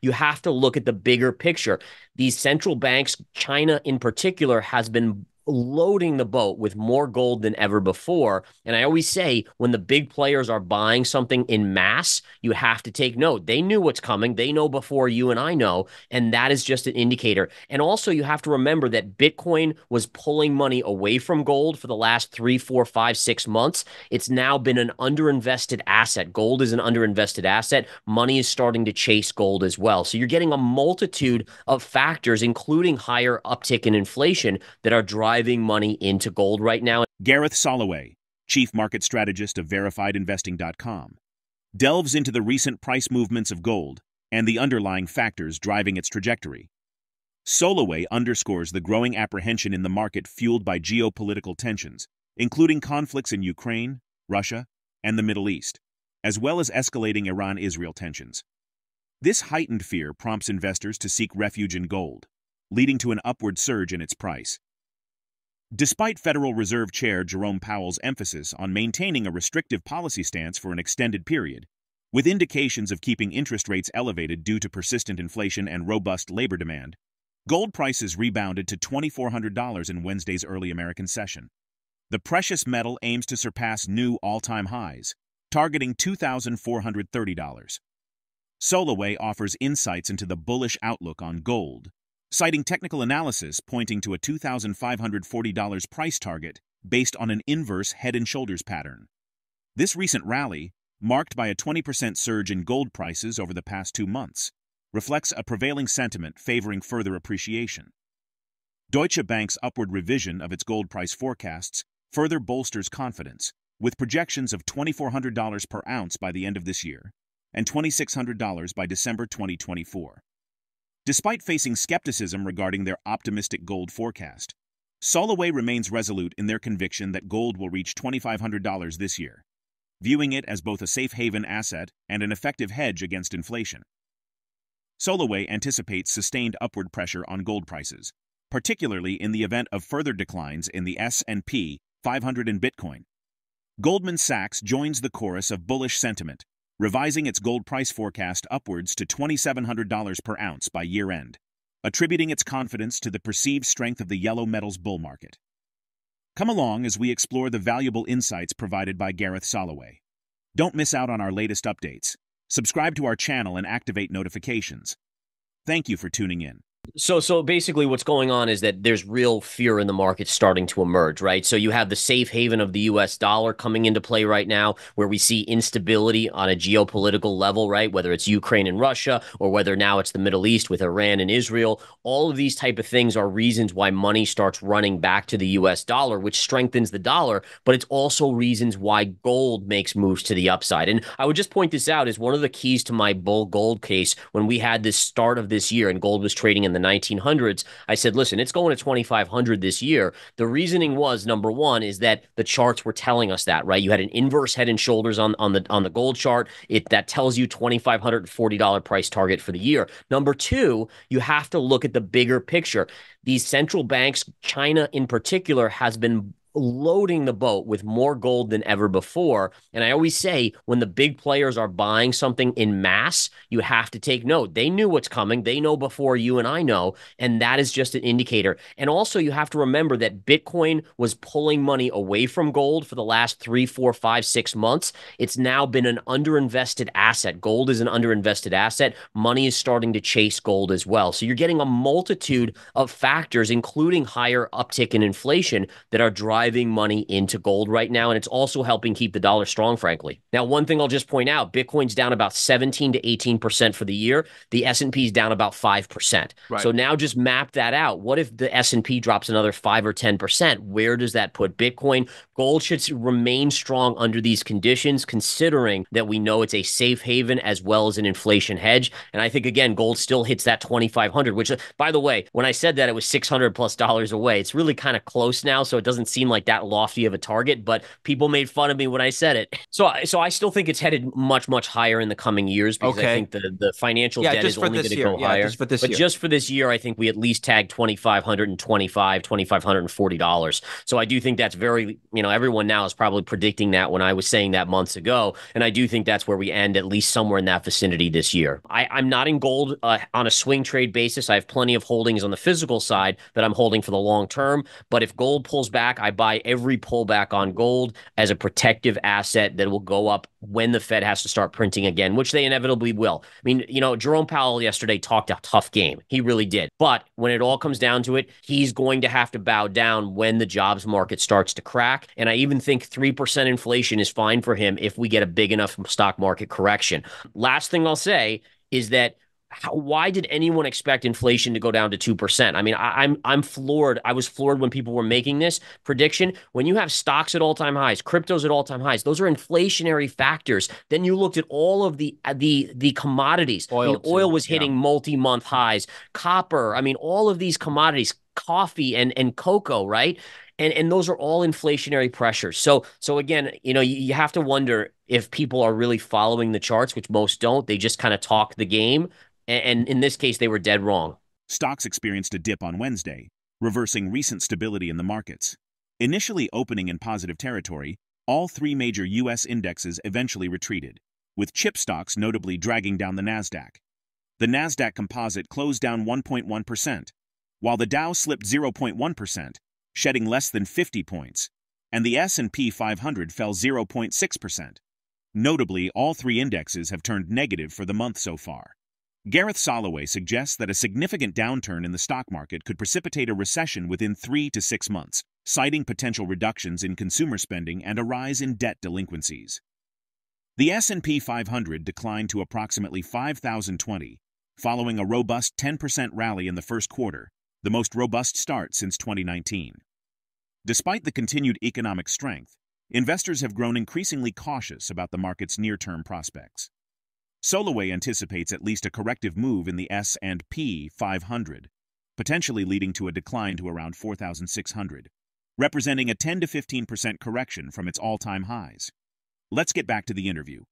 you have to look at the bigger picture. These central banks, China in particular, has been loading the boat with more gold than ever before. And I always say when the big players are buying something in mass, you have to take note. They knew what's coming. They know before you and I know. And that is just an indicator. And also, you have to remember that Bitcoin was pulling money away from gold for the last 3, 4, 5, 6 months. It's now been an underinvested asset. Gold is an underinvested asset. Money is starting to chase gold as well. So you're getting a multitude of factors, including higher uptick in inflation, that are driving money into gold right now. Gareth Soloway, Chief Market Strategist of VerifiedInvesting.com, delves into the recent price movements of gold and the underlying factors driving its trajectory. Soloway underscores the growing apprehension in the market fueled by geopolitical tensions, including conflicts in Ukraine, Russia, and the Middle East, as well as escalating Iran-Israel tensions. This heightened fear prompts investors to seek refuge in gold, leading to an upward surge in its price. Despite Federal Reserve Chair Jerome Powell's emphasis on maintaining a restrictive policy stance for an extended period, with indications of keeping interest rates elevated due to persistent inflation and robust labor demand, gold prices rebounded to $2,400 in Wednesday's early American session. The precious metal aims to surpass new all-time highs, targeting $2,430. Soloway offers insights into the bullish outlook on gold, citing technical analysis pointing to a $2,540 price target based on an inverse head and shoulders pattern. This recent rally, marked by a 20% surge in gold prices over the past 2 months, reflects a prevailing sentiment favoring further appreciation. Deutsche Bank's upward revision of its gold price forecasts further bolsters confidence, with projections of $2,400 per ounce by the end of this year and $2,600 by December 2024. Despite facing skepticism regarding their optimistic gold forecast, Soloway remains resolute in their conviction that gold will reach $2,500 this year, viewing it as both a safe haven asset and an effective hedge against inflation. Soloway anticipates sustained upward pressure on gold prices, particularly in the event of further declines in the S&P 500 and Bitcoin. Goldman Sachs joins the chorus of bullish sentiment, revising its gold price forecast upwards to $2,700 per ounce by year-end, attributing its confidence to the perceived strength of the yellow metals bull market. Come along as we explore the valuable insights provided by Gareth Soloway. Don't miss out on our latest updates. Subscribe to our channel and activate notifications. Thank you for tuning in. So basically what's going on is that there's real fear in the market starting to emerge, right? So you have the safe haven of the US dollar coming into play right now, where we see instability on a geopolitical level, right? Whether it's Ukraine and Russia, or whether now it's the Middle East with Iran and Israel. All of these type of things are reasons why money starts running back to the US dollar, which strengthens the dollar, but it's also reasons why gold makes moves to the upside. And I would just point this out as one of the keys to my bull gold case when we had this start of this year and gold was trading in the 1900s. I said, listen, it's going to 2,500 this year. The reasoning was, number one, is that the charts were telling us that, right? You had an inverse head and shoulders on the gold chart. That tells you $2,540 price target for the year. Number two, you have to look at the bigger picture. These central banks, China in particular, has been loading the boat with more gold than ever before. And I always say when the big players are buying something in mass, you have to take note. They knew what's coming. They know before you and I know. And that is just an indicator. And also you have to remember that Bitcoin was pulling money away from gold for the last 3, 4, 5, 6 months. It's now been an underinvested asset. Gold is an underinvested asset. Money is starting to chase gold as well. So you're getting a multitude of factors, including higher uptick in inflation, that are driving money into gold right now, and it's also helping keep the dollar strong, frankly. Now, one thing I'll just point out, Bitcoin's down about 17 to 18% for the year. The S&P is down about 5%. Right. So now just map that out. What if the S&P drops another 5 or 10%? Where does that put Bitcoin? Gold should remain strong under these conditions, considering that we know it's a safe haven as well as an inflation hedge. And I think, again, gold still hits that 2,500, which, by the way, when I said that, it was $600+ away. It's really kind of close now, so it doesn't seem like like that lofty of a target, but people made fun of me when I said it. So I still think it's headed much, much higher in the coming years because I Okay. think the financial Yeah, debt just is for only going this to year. go Yeah, just higher. for this But year. just for this year, I think we at least tagged $2,525, $2,540. So I do think that's very, everyone now is probably predicting that when I was saying that months ago. And I do think that's where we end, at least somewhere in that vicinity this year. I'm not in gold on a swing trade basis. I have plenty of holdings on the physical side that I'm holding for the long term. But if gold pulls back, I buy every pullback on gold as a protective asset that will go up when the Fed has to start printing again, which they inevitably will. I mean, Jerome Powell yesterday talked a tough game. He really did. But when it all comes down to it, he's going to have to bow down when the jobs market starts to crack. And I even think 3% inflation is fine for him if we get a big enough stock market correction. Last thing I'll say is that why did anyone expect inflation to go down to 2%? I mean, I'm floored. I was floored when people were making this prediction. When you have stocks at all-time highs, cryptos at all-time highs, those are inflationary factors. Then you looked at all of the commodities. I mean, Oil oil too. was Yeah. hitting multi-month highs, copper, I mean, all of these commodities, coffee and cocoa, right? And those are all inflationary pressures. So again, you have to wonder if people are really following the charts, which most don't. They just kind of talk the game. And in this case, they were dead wrong. Stocks experienced a dip on Wednesday, reversing recent stability in the markets. Initially opening in positive territory, all three major U.S. indexes eventually retreated, with chip stocks notably dragging down the Nasdaq. The Nasdaq Composite closed down 1.1%, while the Dow slipped 0.1%, shedding less than 50 points, and the S&P 500 fell 0.6%. Notably, all three indexes have turned negative for the month so far. Gareth Soloway suggests that a significant downturn in the stock market could precipitate a recession within 3 to 6 months, citing potential reductions in consumer spending and a rise in debt delinquencies. The S&P 500 declined to approximately 5,020, following a robust 10% rally in the first quarter, the most robust start since 2019. Despite the continued economic strength, investors have grown increasingly cautious about the market's near-term prospects. Soloway anticipates at least a corrective move in the S&P 500, potentially leading to a decline to around 4,600, representing a 10 to 15% correction from its all-time highs. Let's get back to the interview.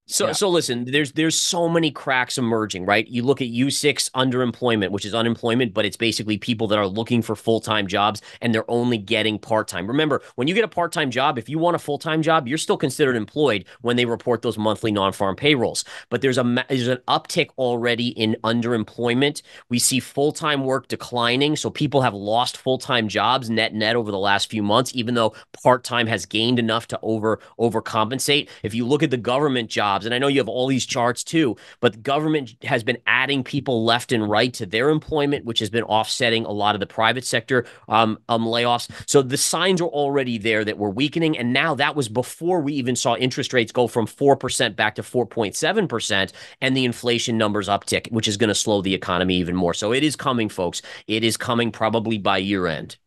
So, so listen, there's so many cracks emerging, right? You look at U6 underemployment, which is unemployment, but it's basically people that are looking for full-time jobs and they're only getting part-time. Remember, when you get a part-time job, if you want a full-time job, you're still considered employed when they report those monthly non-farm payrolls. But there's an uptick already in underemployment. We see full-time work declining, so people have lost full-time jobs net over the last few months, even though part-time has gained enough to overcompensate. If you look at the government jobs, and I know you have all these charts too, but the government has been adding people left and right to their employment, which has been offsetting a lot of the private sector layoffs. So the signs are already there that we're weakening. And now that was before we even saw interest rates go from 4% back to 4.7% and the inflation numbers uptick, which is going to slow the economy even more. So it is coming, folks. It is coming probably by year end.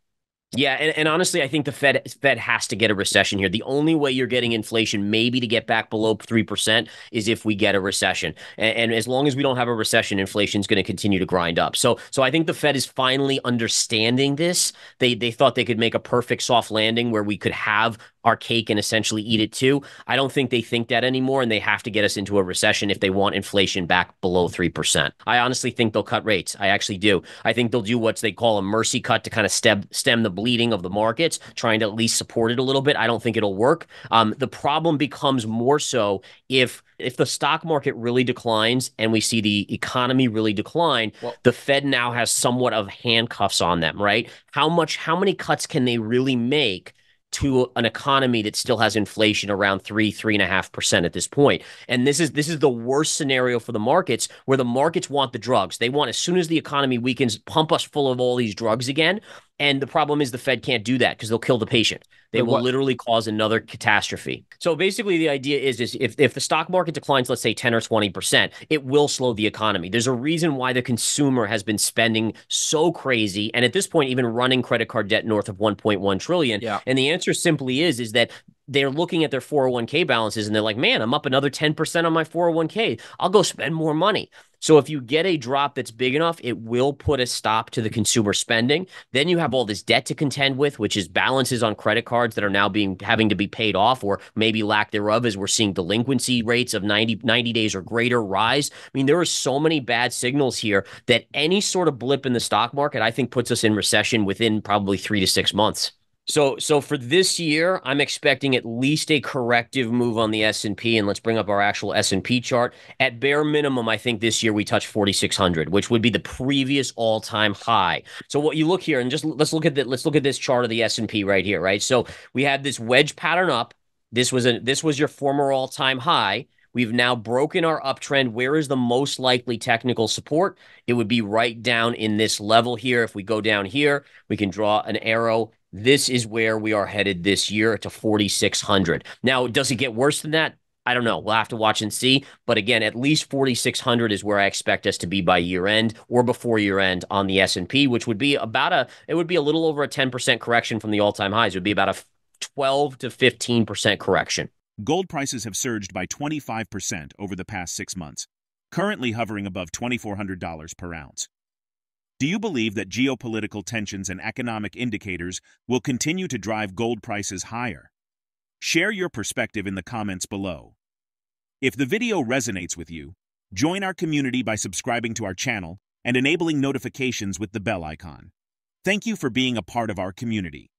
Yeah, and honestly, I think the Fed has to get a recession here. The only way you're getting inflation maybe to get back below 3% is if we get a recession. And as long as we don't have a recession, inflation is going to continue to grind up. So I think the Fed is finally understanding this. They thought they could make a perfect soft landing where we could have our cake and essentially eat it too. I don't think they think that anymore, and they have to get us into a recession if they want inflation back below 3%. I honestly think they'll cut rates. I actually do. I think they'll do what they call a mercy cut to kind of stem the bleeding of the markets, trying to at least support it a little bit. I don't think it'll work. The problem becomes more so if the stock market really declines and we see the economy really decline, the Fed now has somewhat of handcuffs on them, right? How many cuts can they really make to an economy that still has inflation around 3.5% at this point? And this is the worst scenario for the markets, where the markets want the drugs. They want, as soon as the economy weakens, pump us full of all these drugs again. And the problem is the Fed can't do that because they'll kill the patient. They will literally cause another catastrophe. So basically, the idea is if the stock market declines, let's say 10 or 20%, it will slow the economy. There's a reason why the consumer has been spending so crazy, and at this point, even running credit card debt north of 1.1 trillion. Yeah. And the answer simply is that they're looking at their 401k balances and they're like, man, I'm up another 10% on my 401k. I'll go spend more money. So if you get a drop that's big enough, it will put a stop to the consumer spending. Then you have all this debt to contend with, which is balances on credit cards that are now being having to be paid off or maybe lack thereof, as we're seeing delinquency rates of 90 days or greater rise. I mean, there are so many bad signals here that any sort of blip in the stock market, I think, puts us in recession within probably 3 to 6 months. So for this year, I'm expecting at least a corrective move on the S&P, and let's bring up our actual S&P chart. At bare minimum, I think this year we touch 4,600, which would be the previous all-time high. So what you look here, and just let's look at this chart of the S&P right here, right? So we had this wedge pattern up. This was your former all-time high. We've now broken our uptrend. Where is the most likely technical support? It would be right down in this level here. If we go down here, we can draw an arrow. This is where we are headed this year to 4,600. Now, does it get worse than that? I don't know. We'll have to watch and see. But again, at least 4,600 is where I expect us to be by year end or before year end on the S&P, which would be it would be a little over a 10% correction from the all-time highs. It would be about a 12 to 15% correction. Gold prices have surged by 25% over the past 6 months, currently hovering above $2,400 per ounce. Do you believe that geopolitical tensions and economic indicators will continue to drive gold prices higher? Share your perspective in the comments below. If the video resonates with you, join our community by subscribing to our channel and enabling notifications with the bell icon. Thank you for being a part of our community.